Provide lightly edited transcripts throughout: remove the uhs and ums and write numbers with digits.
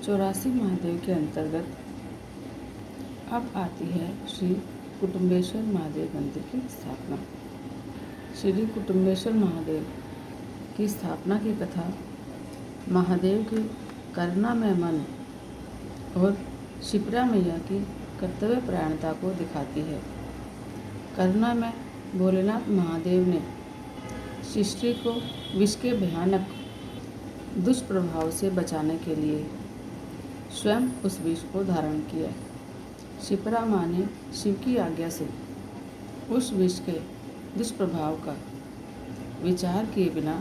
84 महादेव के अंतर्गत अब आती है श्री कुटुम्बेश्वर महादेव मंदिर की स्थापना। श्री कुटुम्बेश्वर महादेव की स्थापना की कथा महादेव की करुणामय मन और शिप्रा मैया की कर्तव्य परायणता को दिखाती है। करुणामय भोलेनाथ महादेव ने सृष्टि को विष के भयानक दुष्प्रभाव से बचाने के लिए स्वयं उस विष को धारण किया। शिप्रा माँ ने शिव की आज्ञा से उस विष के दुष्प्रभाव का विचार किए बिना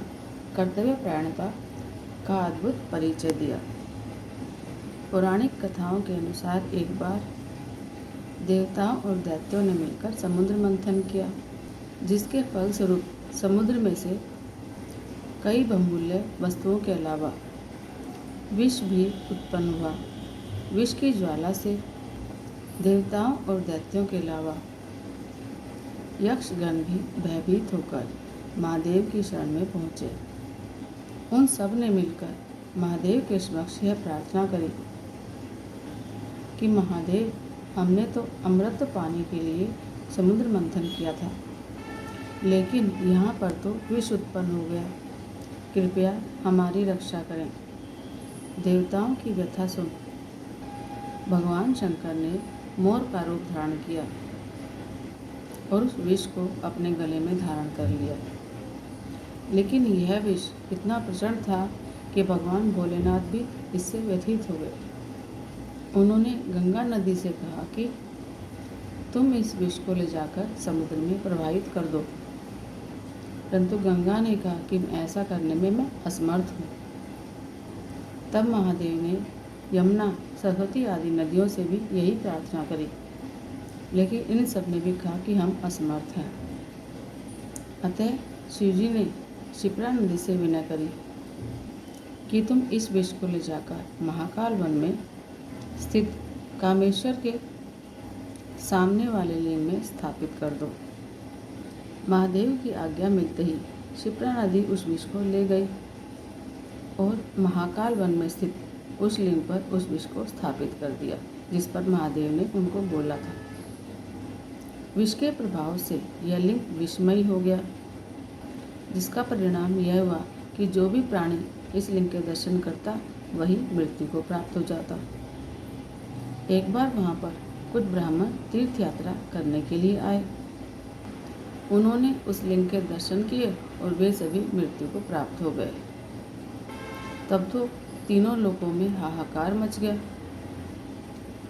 कर्तव्य परायणता का अद्भुत परिचय दिया। पौराणिक कथाओं के अनुसार एक बार देवताओं और दैत्यों ने मिलकर समुद्र मंथन किया, जिसके फलस्वरूप समुद्र में से कई बहुमूल्य वस्तुओं के अलावा विष भी उत्पन्न हुआ। विष की ज्वाला से देवताओं और दैत्यों के अलावा यक्षगण भी भयभीत होकर महादेव की शरण में पहुँचे। उन सब ने मिलकर महादेव के समक्ष यह प्रार्थना करी कि महादेव, हमने तो अमृत पाने के लिए समुद्र मंथन किया था, लेकिन यहाँ पर तो विष उत्पन्न हो गया। कृपया हमारी रक्षा करें। देवताओं की व्यथा सुन भगवान शंकर ने मोर का रूप धारण किया और उस विष को अपने गले में धारण कर लिया। लेकिन यह विष इतना प्रचंड था कि भगवान भोलेनाथ भी इससे व्यथित हो गए। उन्होंने गंगा नदी से कहा कि तुम इस विष को ले जाकर समुद्र में प्रवाहित कर दो, परंतु गंगा ने कहा कि ऐसा करने में मैं असमर्थ हूँ। तब महादेव ने यमुना, सरस्वती आदि नदियों से भी यही प्रार्थना करी, लेकिन इन सब ने भी कहा कि हम असमर्थ हैं। अतः शिवजी ने शिप्रा नदी से विनय करी कि तुम इस विष को ले जाकर महाकाल वन में स्थित कामेश्वर के सामने वाले लिंग में स्थापित कर दो। महादेव की आज्ञा मिलते ही शिप्रा नदी उस विष को ले गई और महाकाल वन में स्थित उस लिंग पर उस विष को स्थापित कर दिया, जिस पर महादेव ने उनको बोला था। विष के प्रभाव से यह लिंग विषमयी हो गया, जिसका परिणाम यह हुआ कि जो भी प्राणी इस लिंग के दर्शन करता वही मृत्यु को प्राप्त हो जाता। एक बार वहाँ पर कुछ ब्राह्मण तीर्थ यात्रा करने के लिए आए। उन्होंने उस लिंग के दर्शन किए और वे सभी मृत्यु को प्राप्त हो गए। तब तो तीनों लोकों में हाहाकार मच गया।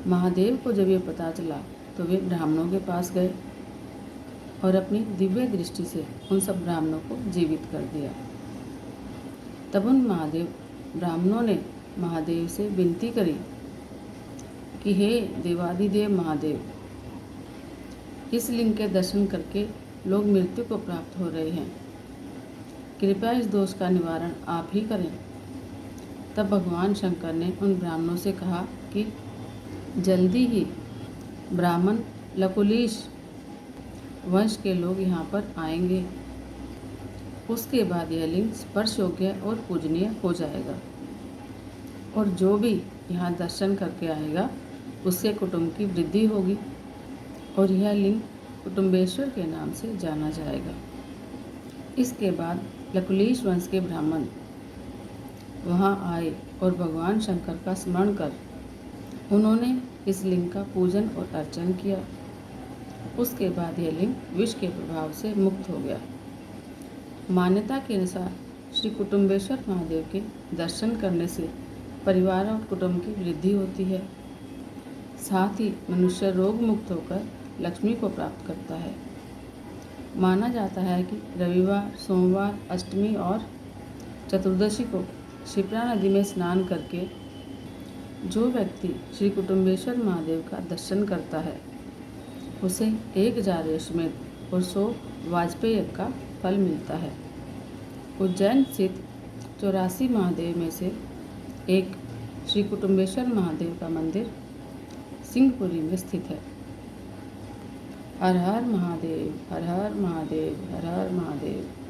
महादेव को जब ये पता चला तो वे ब्राह्मणों के पास गए और अपनी दिव्य दृष्टि से उन सब ब्राह्मणों को जीवित कर दिया। तब उन ब्राह्मणों ने महादेव से विनती करी कि हे देवादिदेव महादेव, इस लिंग के दर्शन करके लोग मृत्यु को प्राप्त हो रहे हैं, कृपया इस दोष का निवारण आप ही करें। तब भगवान शंकर ने उन ब्राह्मणों से कहा कि जल्दी ही ब्राह्मण लकुलीश वंश के लोग यहाँ पर आएंगे। उसके बाद यह लिंग स्पर्श योग्य और पूजनीय हो जाएगा और जो भी यहाँ दर्शन करके आएगा उससे कुटुंब की वृद्धि होगी और यह लिंग कुटुम्बेश्वर के नाम से जाना जाएगा। इसके बाद लकुलीश वंश के ब्राह्मण वहाँ आए और भगवान शंकर का स्मरण कर उन्होंने इस लिंग का पूजन और अर्चन किया। उसके बाद यह लिंग विष के प्रभाव से मुक्त हो गया। मान्यता के अनुसार श्री कुटुम्बेश्वर महादेव के दर्शन करने से परिवार और कुटुंब की वृद्धि होती है। साथ ही मनुष्य रोग मुक्त होकर लक्ष्मी को प्राप्त करता है। माना जाता है कि रविवार, सोमवार, अष्टमी और चतुर्दशी को शिप्रा नदी में स्नान करके जो व्यक्ति श्री कुटुम्बेश्वर महादेव का दर्शन करता है उसे 1000 अश्वमेध और 100 वाजपेय यज्ञ का फल मिलता है। उज्जैन स्थित 84 महादेव में से एक श्री कुटुम्बेश्वर महादेव का मंदिर सिंहपुरी में स्थित है। हर हर महादेव, हर हर महादेव, हर हर महादेव।